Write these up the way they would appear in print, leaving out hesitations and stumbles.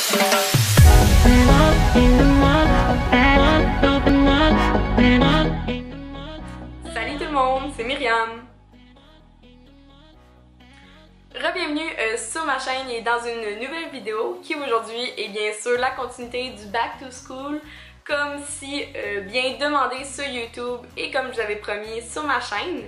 Salut tout le monde, c'est Myriam. Re-bienvenue sur ma chaîne et dans une nouvelle vidéo qui aujourd'hui est bien sûr la continuité du Back to School comme si bien demandé sur YouTube et comme je l'avais promis sur ma chaîne.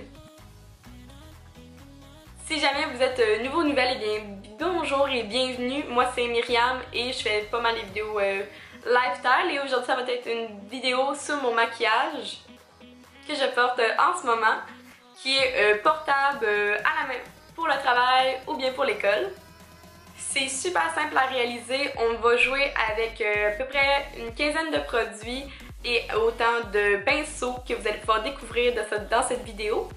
Si jamais vous êtes nouveau ou nouvelle, eh bien bonjour et bienvenue. Moi c'est Myriam et je fais pas mal de vidéos lifestyle et aujourd'hui ça va être une vidéo sur mon maquillage que je porte en ce moment qui est portable à la main pour le travail ou bien pour l'école. C'est super simple à réaliser. On va jouer avec à peu près une quinzaine de produits et autant de pinceaux que vous allez pouvoir découvrir dans cette vidéo.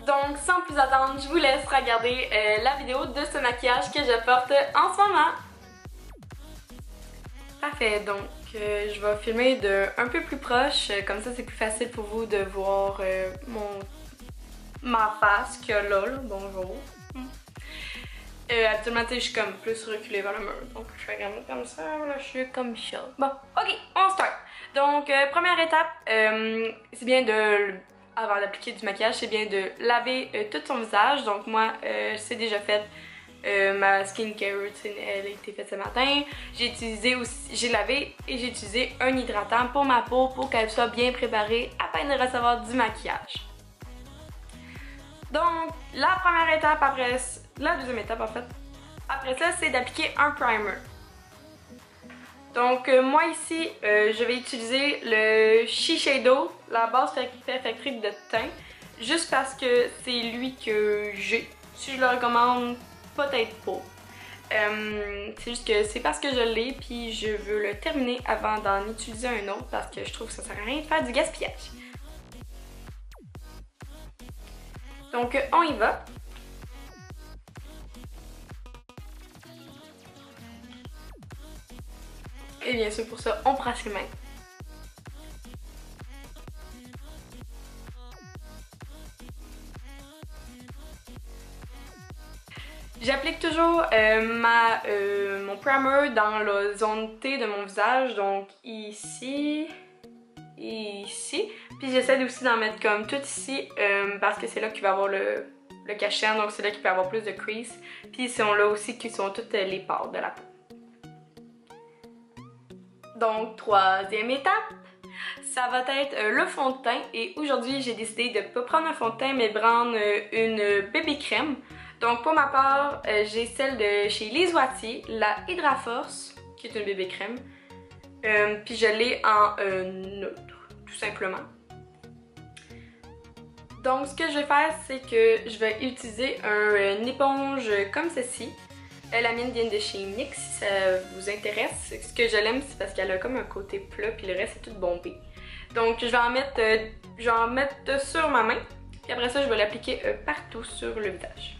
Donc sans plus attendre, je vous laisse regarder la vidéo de ce maquillage que je porte en ce moment. Parfait, donc je vais filmer de un peu plus proche, comme ça c'est plus facile pour vous de voir ma face que là, bonjour. Actuellement, je suis comme plus reculée vers le mur, donc je fais comme ça, là je suis comme ça. Bon, ok, on start. Donc, première étape, c'est bien avant d'appliquer du maquillage, c'est bien de laver tout son visage. Donc moi, c'est déjà fait. Ma skincare routine, elle a été faite ce matin. J'ai lavé et j'ai utilisé un hydratant pour ma peau pour qu'elle soit bien préparée à peine de recevoir du maquillage. Donc, la première étape la deuxième étape en fait, après ça, c'est d'appliquer un primer. Donc, moi ici, je vais utiliser le Shiseido, la base perfectrice de teint, juste parce que c'est lui que j'ai. Si je le recommande, peut-être pas. C'est juste que c'est parce que je l'ai, puis je veux le terminer avant d'en utiliser un autre, parce que je trouve que ça sert à rien de faire du gaspillage. Donc, on y va. Et bien sûr, pour ça, on brasse les mains. J'applique toujours mon primer dans la zone T de mon visage, donc ici et ici. Puis j'essaie aussi d'en mettre comme tout ici parce que c'est là qu'il va y avoir le cachet, donc c'est là qu'il peut y avoir plus de crease. Puis ils sont là aussi qui sont toutes les pores de la peau. Donc troisième étape, ça va être le fond de teint. Et aujourd'hui j'ai décidé de ne pas prendre un fond de teint mais de prendre une bébé crème. Donc pour ma part, j'ai celle de chez Lise Wattier, la Hydra Force, qui est une bébé crème. Puis je l'ai en neutre, tout simplement. Donc ce que je vais faire, c'est que je vais utiliser une éponge comme ceci. La mienne vient de chez NYX, si ça vous intéresse. Ce que je l'aime, c'est parce qu'elle a comme un côté plat, puis le reste est tout bombé. Donc je vais en mettre sur ma main, puis après ça je vais l'appliquer partout sur le visage.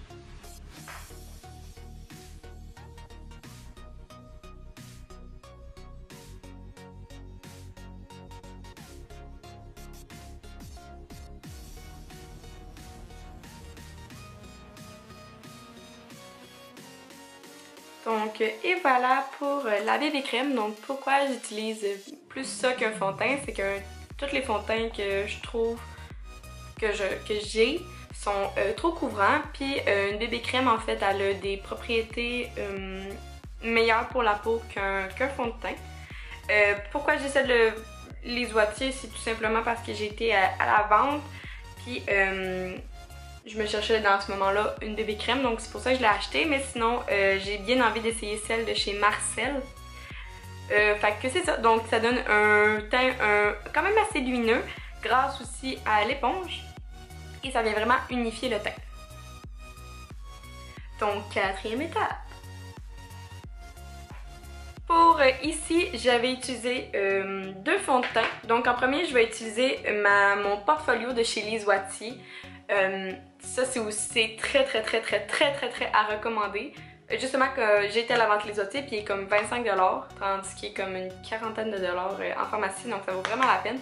Donc, et voilà pour la bébé crème. Donc, pourquoi j'utilise plus ça qu'un fond de teint, c'est que tous les fonds de teint que je trouve que j'ai sont trop couvrants. Puis, une bébé crème, en fait, elle a des propriétés meilleures pour la peau qu'un fond de teint. Pourquoi j'essaie de les Wattier, c'est tout simplement parce que j'ai été à la vente. Puis, je me cherchais dans ce moment-là une bébé crème, donc c'est pour ça que je l'ai achetée. Mais sinon, j'ai bien envie d'essayer celle de chez Marcel. Fait que c'est ça. Donc ça donne un teint quand même assez lumineux grâce aussi à l'éponge. Et ça vient vraiment unifier le teint. Donc quatrième étape. Pour ici, j'avais utilisé deux fonds de teint. Donc en premier, je vais utiliser mon portfolio de chez Lise Wattier. Ça c'est aussi très à recommander. Justement que j'ai été à la vente Lise Wattier puis il est comme 25$, tandis qu'il est comme une quarantaine de dollars en pharmacie, donc ça vaut vraiment la peine.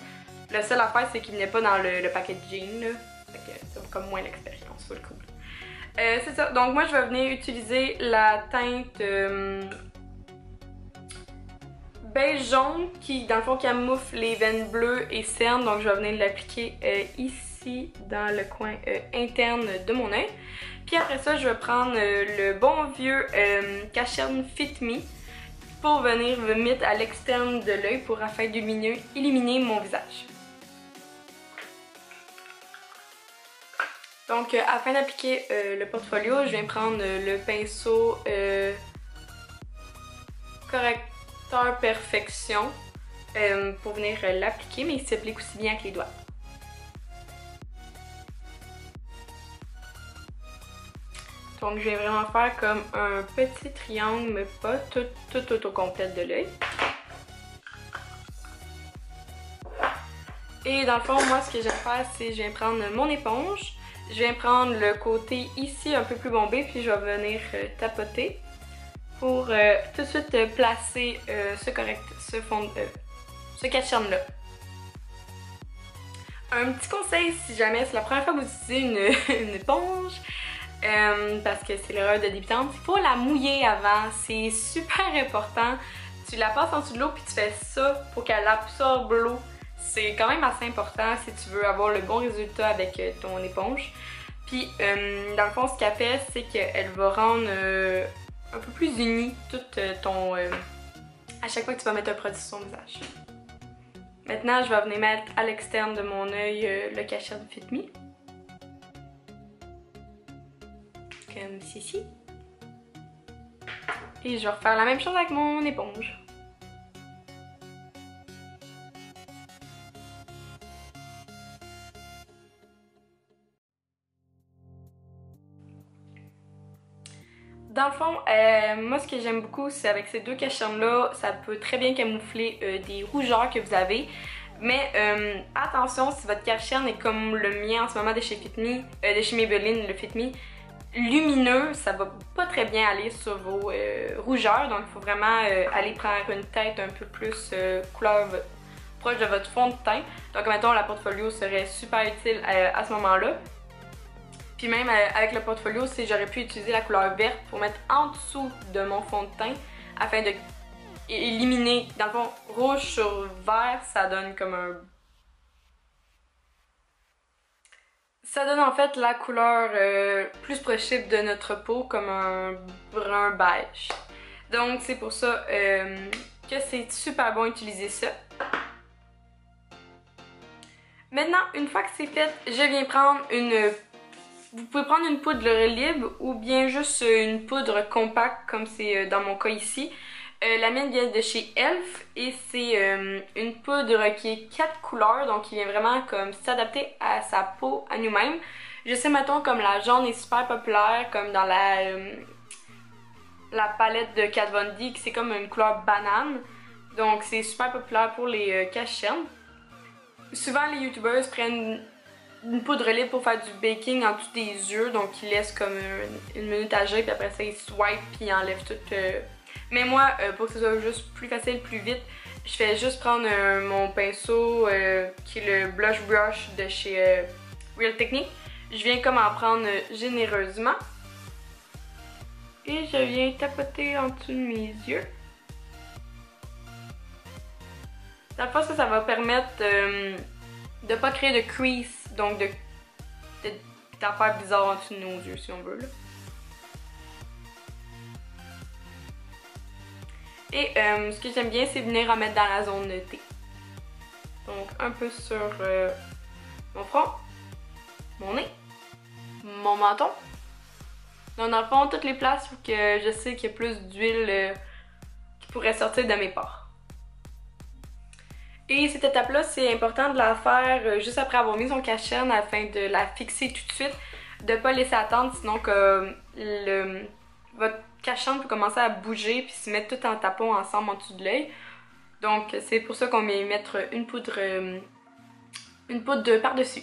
La seule affaire c'est qu'il n'est pas dans le packaging là, fait que ça vaut comme moins l'expérience, faut le coup. C'est ça, donc moi je vais venir utiliser la teinte beige jaune qui dans le fond camoufle les veines bleues et cernes, donc je vais venir l'appliquer ici dans le coin interne de mon œil. Puis après ça je vais prendre le bon vieux K-Shern Fit Me pour venir le mettre à l'externe de l'œil pour afin d'illuminer mon visage. Donc, afin d'appliquer le portfolio, je viens prendre le pinceau Correcteur Perfection pour venir l'appliquer, mais il s'applique aussi bien avec les doigts. Donc, je viens vraiment faire comme un petit triangle, mais pas tout au complet de l'œil. Et dans le fond, moi, ce que je vais faire, c'est je viens prendre mon éponge. Je viens prendre le côté ici un peu plus bombé, puis je vais venir tapoter pour tout de suite placer ce K-Shern là. Un petit conseil si jamais c'est la première fois que vous utilisez une éponge, parce que c'est l'erreur de débutante, il faut la mouiller avant, c'est super important. Tu la passes en dessous de l'eau puis tu fais ça pour qu'elle absorbe l'eau. C'est quand même assez important si tu veux avoir le bon résultat avec ton éponge. Puis, dans le fond, ce qu'elle fait, c'est qu'elle va rendre un peu plus uni tout ton... à chaque fois que tu vas mettre un produit sur ton visage. Maintenant, je vais venir mettre à l'externe de mon œil le K-Shern Fit Me. Comme ceci. Et je vais refaire la même chose avec mon éponge. Dans le fond, moi ce que j'aime beaucoup, c'est avec ces deux K-Shern là, ça peut très bien camoufler des rougeurs que vous avez. Mais attention, si votre K-Shern est comme le mien en ce moment de chez Fit Me, de chez Maybelline, le Fit Me, lumineux, ça va pas très bien aller sur vos rougeurs. Donc il faut vraiment aller prendre une teinte un peu plus couleur proche de votre fond de teint. Donc mettons la portfolio serait super utile à ce moment-là. Puis même avec le portfolio, j'aurais pu utiliser la couleur verte pour mettre en dessous de mon fond de teint afin de éliminer, dans le fond, rouge sur vert, ça donne comme un... Ça donne en fait la couleur plus possible de notre peau, comme un brun beige. Donc c'est pour ça que c'est super bon d'utiliser ça. Maintenant, une fois que c'est fait, je viens prendre une... Vous pouvez prendre une poudre libre ou bien juste une poudre compacte comme c'est dans mon cas ici. La mienne vient de chez Elf et c'est une poudre qui est 4 couleurs, donc qui vient vraiment comme s'adapter à sa peau, à nous-mêmes. Je sais mettons comme la jaune est super populaire comme dans la palette de Kat Von D, qui c'est comme une couleur banane. Donc c'est super populaire pour les K-Shern. Souvent les youtubeurs prennent une poudre libre pour faire du baking en dessous des yeux, donc ils laissent comme une minute agir puis après ça ils swipe puis ils enlèvent tout. Mais moi, pour que ce soit juste plus facile, plus vite, je fais juste prendre mon pinceau qui est le Blush Brush de chez Real Technique. Je viens comme en prendre généreusement et je viens tapoter en dessous de mes yeux. Dans le fond, ça va permettre de pas créer de crease. Donc d'affaires bizarres en dessous de nos yeux si on veut là. Et ce que j'aime bien c'est venir en mettre dans la zone T. Donc un peu sur mon front, mon nez, mon menton. Donc dans le fond toutes les places où que je sais qu'il y a plus d'huile qui pourrait sortir de mes pores. Et cette étape-là, c'est important de la faire juste après avoir mis son K-Shern afin de la fixer tout de suite, de ne pas laisser attendre, sinon que votre K-Shern peut commencer à bouger puis se mettre tout en tapon ensemble en dessous de l'œil. Donc c'est pour ça qu'on va y mettre une poudre par-dessus.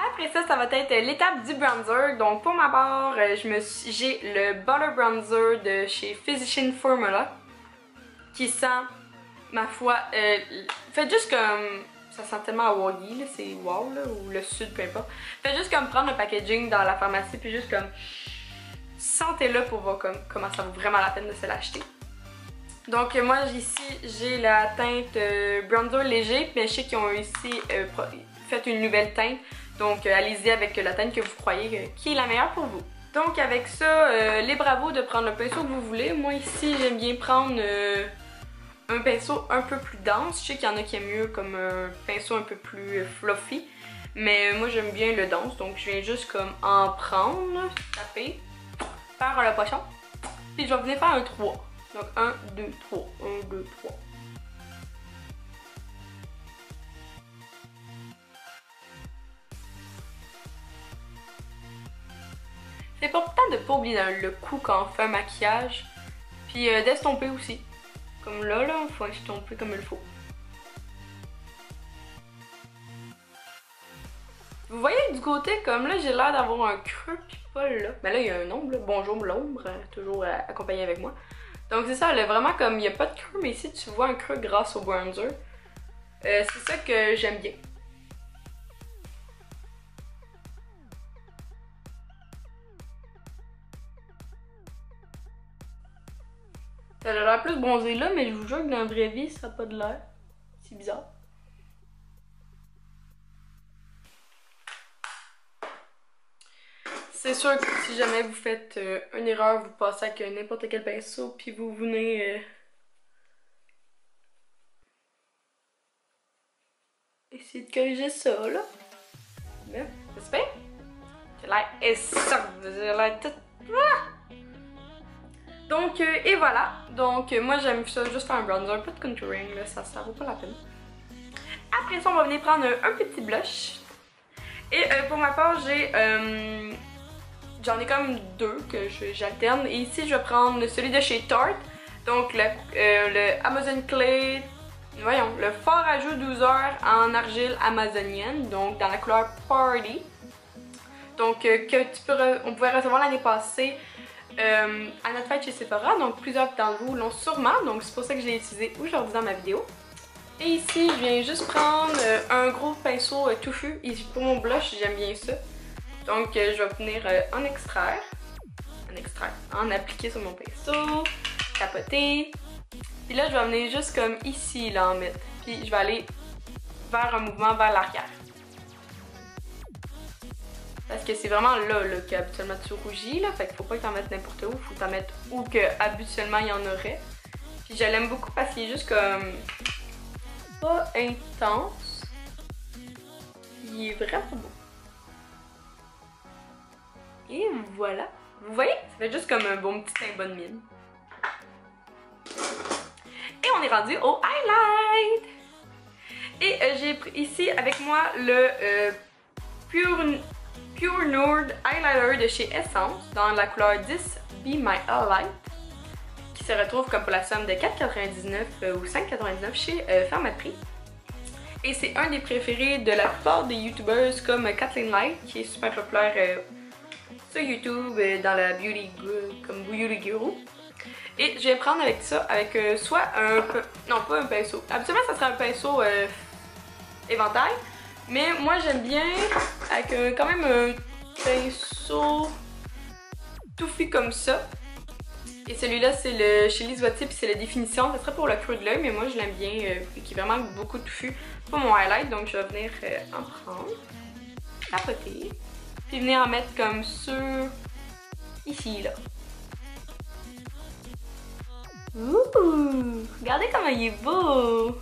Après ça, ça va être l'étape du bronzer. Donc pour ma part, j'ai le Butter Bronzer de chez Physician Formula qui sent, ma foi, faites juste comme... Ça sent tellement Hawaii, là, c'est wow, là, ou le sud, peu importe. Faites juste comme prendre le packaging dans la pharmacie, puis juste comme sentez-le pour voir comment ça vaut vraiment la peine de se l'acheter. Donc moi ici j'ai la teinte bronzer léger, mais je sais qu'ils ont ici fait une nouvelle teinte. Donc allez-y avec la teinte que vous croyez qui est la meilleure pour vous. Donc avec ça, libre à vous de prendre le pinceau que vous voulez. Moi ici j'aime bien prendre un pinceau un peu plus dense. Je sais qu'il y en a qui aiment mieux comme un pinceau un peu plus fluffy. Mais moi j'aime bien le dense, donc je viens juste comme en prendre, taper, faire le pochon. Puis je vais venir faire un 3. Donc 1, 2, 3, 1, 2, 3. C'est important de pas oublier le cou quand on fait un maquillage. Puis d'estomper aussi. Comme là, il faut estomper comme il faut. Vous voyez du côté, comme là, j'ai l'air d'avoir un creux pis pas là. Mais là, il y a un ombre, là. Bonjour l'ombre, toujours accompagné avec moi. Donc c'est ça, là, vraiment comme il n'y a pas de creux, mais ici tu vois un creux grâce au bronzer. C'est ça que j'aime bien. Ça a l'air plus bronzé là, mais je vous jure que dans la vraie vie, ça n'a pas de l'air. C'est bizarre. C'est sûr que si jamais vous faites une erreur, vous passez avec n'importe quel pinceau, puis vous venez essayer de corriger ça, là. Mais, ça se fait. J'ai l'air essoufflée, j'ai l'air toute... Donc, et voilà. Donc, moi, j'aime ça, juste faire un bronzer, pas de contouring, là, ça vaut pas la peine. Après ça, on va venir prendre un petit blush. Et pour ma part, j'en ai comme deux que j'alterne. Et ici, je vais prendre celui de chez Tarte. Donc, le Amazon Clay, voyons, le fort ajout 12 heures en argile amazonienne. Donc, dans la couleur Party. Donc, on pouvait recevoir l'année passée à notre fête chez Sephora. Donc, plusieurs d'entre vous l'ont sûrement. Donc, c'est pour ça que je l'ai utilisé aujourd'hui dans ma vidéo. Et ici, je viens juste prendre un gros pinceau touffu. Ici, pour mon blush, j'aime bien ça. Donc, je vais venir en extraire, en appliquer sur mon pinceau, tapoter. Puis là, je vais venir juste comme ici, là, en mettre. Puis je vais aller vers un mouvement vers l'arrière. Parce que c'est vraiment là qu'habituellement tu rougis, là. Fait qu'il faut pas que t'en mettes n'importe où. Faut t'en mettre où que habituellement il y en aurait. Puis je l'aime beaucoup parce qu'il est juste comme pas intense. Il est vraiment beau. Et voilà. Vous voyez? Ça fait juste comme un bon petit teint bonne mine. Et on est rendu au highlight! Et j'ai pris ici avec moi le Pure Nude Highlighter de chez Essence dans la couleur 10 Be My Highlight qui se retrouve comme pour la somme de 4,99 ou 5,99 chez Pharmaprix. Et c'est un des préférés de la plupart des youtubeuses comme Kathleen Light qui est super populaire sur YouTube dans la beauty guru. Et je vais prendre avec ça, avec soit un... non, pas un pinceau. Habituellement, ça serait un pinceau éventail. Mais moi, j'aime bien avec quand même un pinceau touffu comme ça. Et celui-là, c'est le chez Lisvotti, puis c'est la définition. Ça serait pour le creux de l'œil, mais moi, je l'aime bien, qui est vraiment beaucoup touffu pour mon highlight. Donc, je vais venir en prendre, tapoter, puis venir en mettre comme sur ici, là. Ouh! Regardez comment il est beau!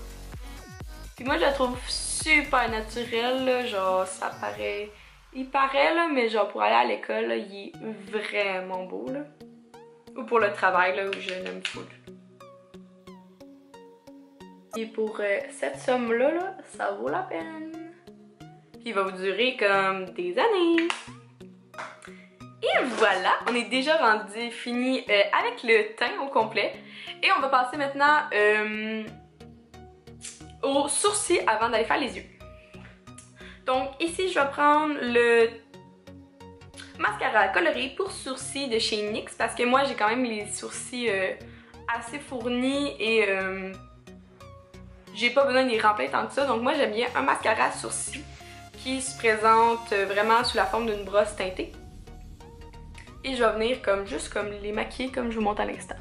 Puis moi, je le trouve super naturel, là, genre ça paraît... Il paraît, là, mais genre pour aller à l'école, là, il est vraiment beau, là. Ou pour le travail, là, où je l'aime full. Et pour cette somme-là, là, ça vaut la peine. Puis il va vous durer comme des années. Et voilà, on est déjà rendu fini avec le teint au complet. Et on va passer maintenant aux sourcils avant d'aller faire les yeux. Donc ici, je vais prendre le mascara coloré pour sourcils de chez NYX parce que moi, j'ai quand même les sourcils assez fournis et j'ai pas besoin de les remplir tant que ça. Donc moi j'aime bien un mascara sourcil qui se présente vraiment sous la forme d'une brosse teintée. Et je vais venir comme juste comme les maquiller comme je vous montre à l'instant.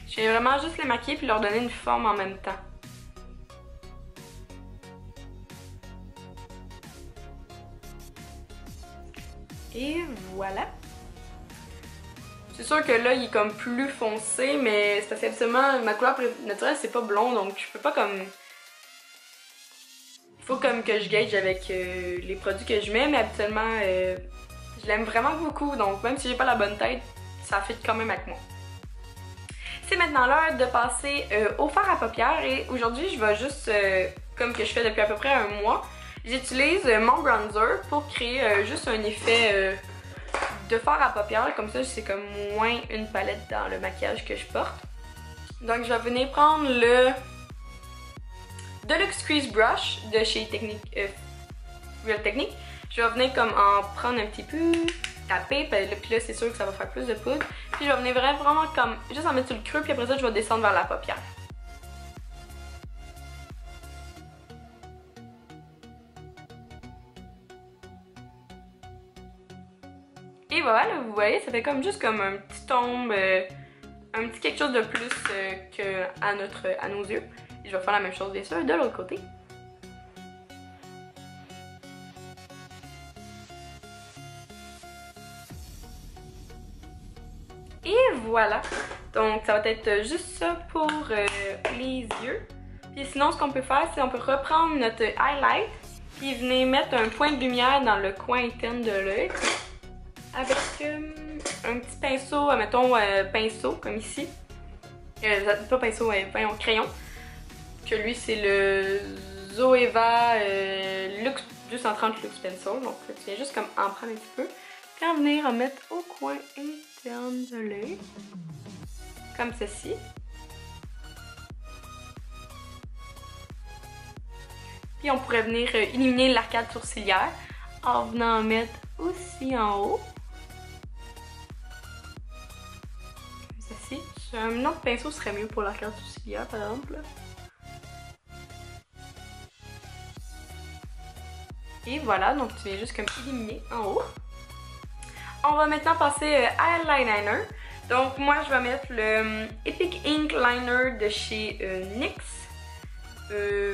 Je vais vraiment juste les maquiller puis leur donner une forme en même temps. Et voilà. C'est sûr que là, il est comme plus foncé, mais c'est parce qu'habituellement, ma couleur naturelle, c'est pas blond, donc je peux pas comme... Il faut comme que je gauge avec les produits que je mets, mais habituellement, je l'aime vraiment beaucoup, donc même si j'ai pas la bonne tête, ça fit quand même avec moi. C'est maintenant l'heure de passer au fard à paupières et aujourd'hui, je vais juste, comme que je fais depuis à peu près un mois, j'utilise mon bronzer pour créer juste un effet de fard à paupières, comme ça c'est comme moins une palette dans le maquillage que je porte. Donc je vais venir prendre le Deluxe Crease Brush de chez Real Technique. Je vais venir comme en prendre un petit peu, taper, puis là c'est sûr que ça va faire plus de poudre. Puis je vais venir vraiment comme, juste en mettre sur le creux, puis après ça je vais descendre vers la paupière. Et voilà, vous voyez, ça fait comme juste comme un petit tombe, un petit quelque chose de plus à nos yeux. Et je vais faire la même chose bien sûr de l'autre côté. Et voilà, donc ça va être juste ça pour les yeux. Puis sinon ce qu'on peut faire, c'est on peut reprendre notre highlight, puis venir mettre un point de lumière dans le coin interne de l'œil. Avec un petit pinceau, mettons pinceau comme ici. Pas pinceau, voyons, crayon. Que lui c'est le Zoeva Lux 230 Lux Pencil. Donc tu viens juste comme en prendre un petit peu. Puis en venir en mettre au coin interne de l'œil. Comme ceci. Puis on pourrait venir illuminer l'arcade sourcilière en venant en mettre aussi en haut. Un autre pinceau serait mieux pour l'arcade sourcilière par exemple. Et voilà, donc tu viens juste comme illuminer en haut. On va maintenant passer à l'eyeliner. Donc moi je vais mettre le Epic Ink Liner de chez NYX.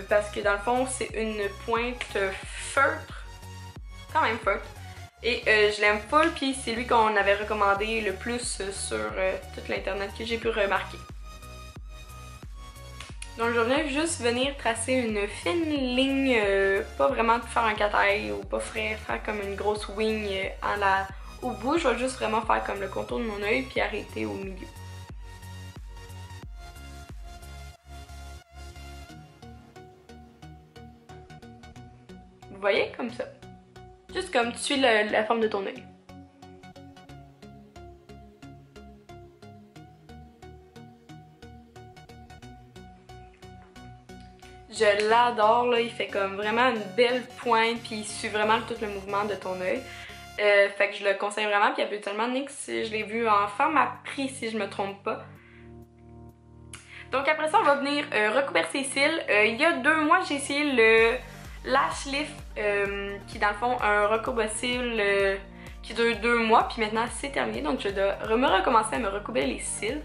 Parce que dans le fond c'est une pointe feutre. Quand même feutre. Et je l'aime full, puis c'est lui qu'on avait recommandé le plus sur toute l'internet que j'ai pu remarquer. Donc je vais juste venir tracer une fine ligne, pas vraiment faire un cat-eye ou pas faire comme une grosse wing au bout. Je vais juste vraiment faire comme le contour de mon œil puis arrêter au milieu. Vous voyez, comme ça. Juste comme tu suis la forme de ton œil. Je l'adore, là, il fait comme vraiment une belle pointe, puis il suit vraiment tout le mouvement de ton œil. Fait que je le conseille vraiment, puis habituellement NYX, je l'ai vu en Pharmaprix si je me trompe pas. Donc après ça, on va venir recouvrir ses cils. Il y a 2 mois, j'ai essayé le Lash Lift, qui est dans le fond un recourbe-cils qui dure 2 mois, puis maintenant c'est terminé, donc je dois me recommencer à me recouvrir les cils.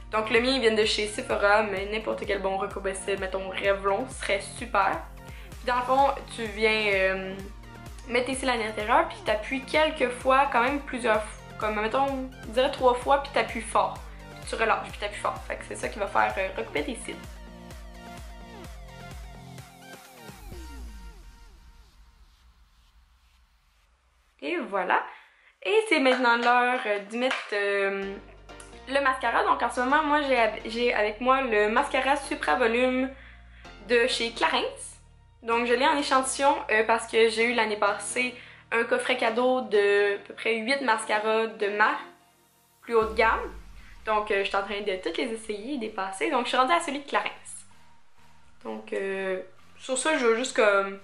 Donc le mien il vient de chez Sephora, mais n'importe quel bon recourbe-cils, mettons Revlon, serait super. Puis dans le fond, tu viens mettre tes cils à l'intérieur, puis t'appuies quelques fois, quand même plusieurs fois, comme mettons, je dirais 3 fois, puis t'appuies fort. Puis tu relâches, puis t'appuies fort. Fait que c'est ça qui va faire recouper tes cils. Et voilà. Et c'est maintenant l'heure d'y mettre le mascara. Donc en ce moment, moi j'ai avec moi le mascara Supra Volume de chez Clarins. Donc je l'ai en échantillon parce que j'ai eu l'année passée un coffret cadeau de à peu près 8 mascaras de ma plus haute gamme. Donc je suis en train de toutes les essayer et les passer. Donc je suis rendue à celui de Clarins. Donc sur ça, je veux juste comme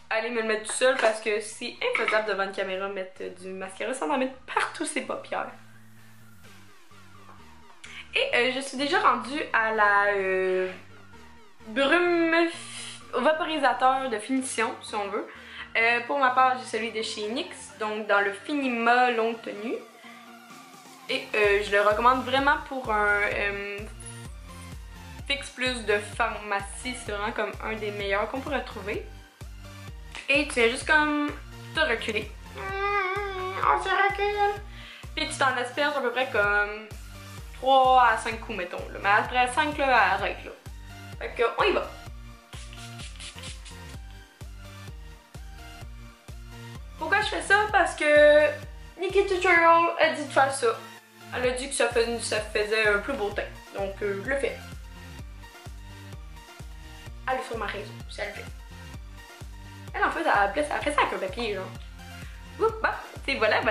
aller me le mettre tout seul parce que c'est infaisable devant une caméra mettre du mascara sans en mettre partout ses paupières. Et je suis déjà rendue à la brume vaporisateur de finition, si on veut. Pour ma part, j'ai celui de chez NYX, donc dans le Finima longue tenue. Et je le recommande vraiment pour un Fix Plus de pharmacie. C'est vraiment comme un des meilleurs qu'on pourrait trouver. Et tu viens juste comme te reculer. On se recule. Puis tu t'en asperges à peu près comme 3 à 5 coups, mettons. Là. Mais après 5, là, arrête. Là. Fait que, on y va. Pourquoi je fais ça? Parce que Nikki Tutorial a dit de faire ça. Elle a dit que ça faisait un plus beau teint. Donc, je le fais. Elle est sur ma raison, si elle le fait. Elle, en fait, elle fait ça avec un papier, genre. Oups, bah, et voilà.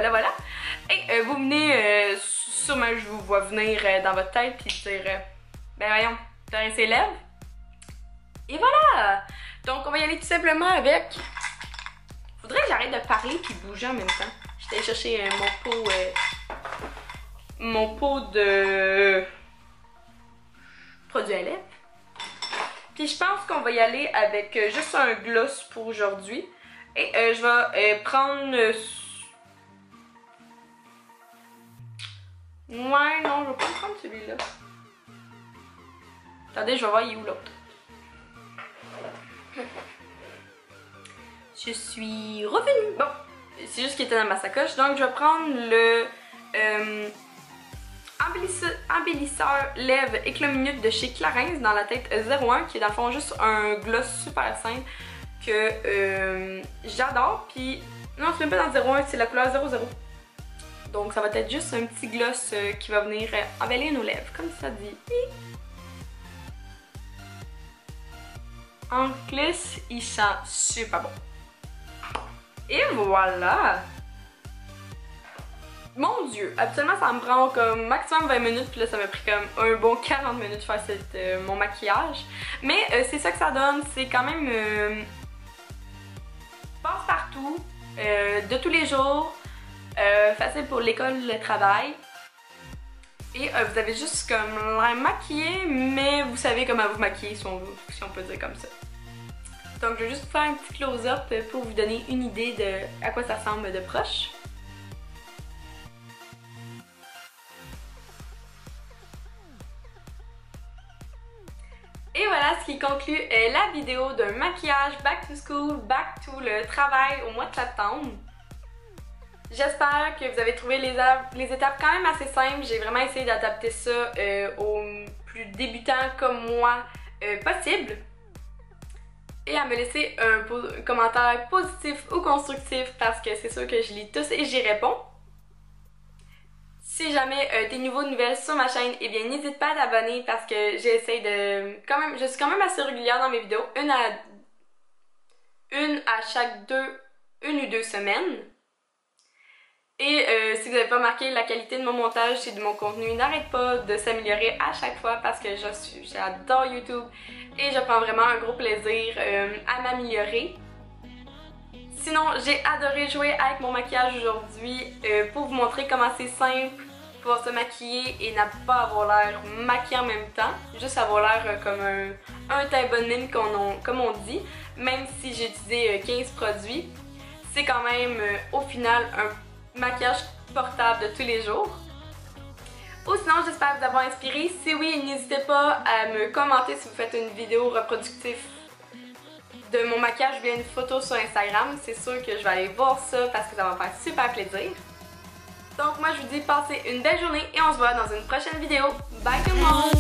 Et vous venez, sûrement je vous vois venir dans votre tête puis dire, ben voyons, t'as ses lèvres. Et voilà! Donc on va y aller tout simplement avec... Faudrait que j'arrête de parler puis bouger en même temps. J'étais allée chercher mon pot de produit à lèvres. Puis je pense qu'on va y aller avec juste un gloss pour aujourd'hui. Et je vais prendre... Ouais, non, je vais pas prendre celui-là. Attendez, je vais voir il est où l'autre. Je suis revenue. Bon, c'est juste qu'il était dans ma sacoche. Donc, je vais prendre le embellisseur lèvres éclat minute de chez Clarins dans la teinte 01, qui est dans le fond juste un gloss super simple que j'adore. Puis, non, c'est même pas dans 01, c'est la couleur 00. Donc, ça va être juste un petit gloss qui va venir embellir nos lèvres, comme ça dit. En plus, il sent super bon. Et voilà! Mon Dieu! Habituellement, ça me prend comme maximum 20 minutes, puis là, ça m'a pris comme un bon 40 minutes de faire mon maquillage. Mais c'est ça que ça donne, c'est quand même passe-partout, de tous les jours, facile pour l'école, le travail. Et vous avez juste comme l'air maquillé, mais vous savez comment vous maquiller, si on peut dire comme ça. Donc je vais juste faire un petit close-up pour vous donner une idée de à quoi ça ressemble de proche. Et voilà ce qui conclut la vidéo d'un maquillage back to school, back to le travail au mois de septembre. J'espère que vous avez trouvé les étapes quand même assez simples. J'ai vraiment essayé d'adapter ça aux plus débutants comme moi possible. Et à me laisser un commentaire positif ou constructif parce que c'est sûr que je lis tous et j'y réponds. Si jamais t'es nouveau de nouvelles sur ma chaîne, eh bien n'hésite pas à t'abonner parce que j'essaie de... je suis quand même assez régulière dans mes vidéos, une à chaque une ou deux semaines. Et si vous n'avez pas remarqué, la qualité de mon montage et de mon contenu n'arrête pas de s'améliorer à chaque fois parce que j'adore YouTube et je prends vraiment un gros plaisir à m'améliorer. Sinon, j'ai adoré jouer avec mon maquillage aujourd'hui pour vous montrer comment c'est simple pour se maquiller et n'a pas avoir l'air maquillé en même temps. Juste avoir l'air comme un teint bonne mine comme on dit. Même si j'ai utilisé 15 produits, c'est quand même au final un maquillage portable de tous les jours. Ou sinon, j'espère vous avoir inspiré. Si oui, n'hésitez pas à me commenter si vous faites une vidéo reproductive de mon maquillage ou bien une photo sur Instagram. C'est sûr que je vais aller voir ça parce que ça va me faire super plaisir. Donc moi, je vous dis passez une belle journée et on se voit dans une prochaine vidéo. Bye tout le monde!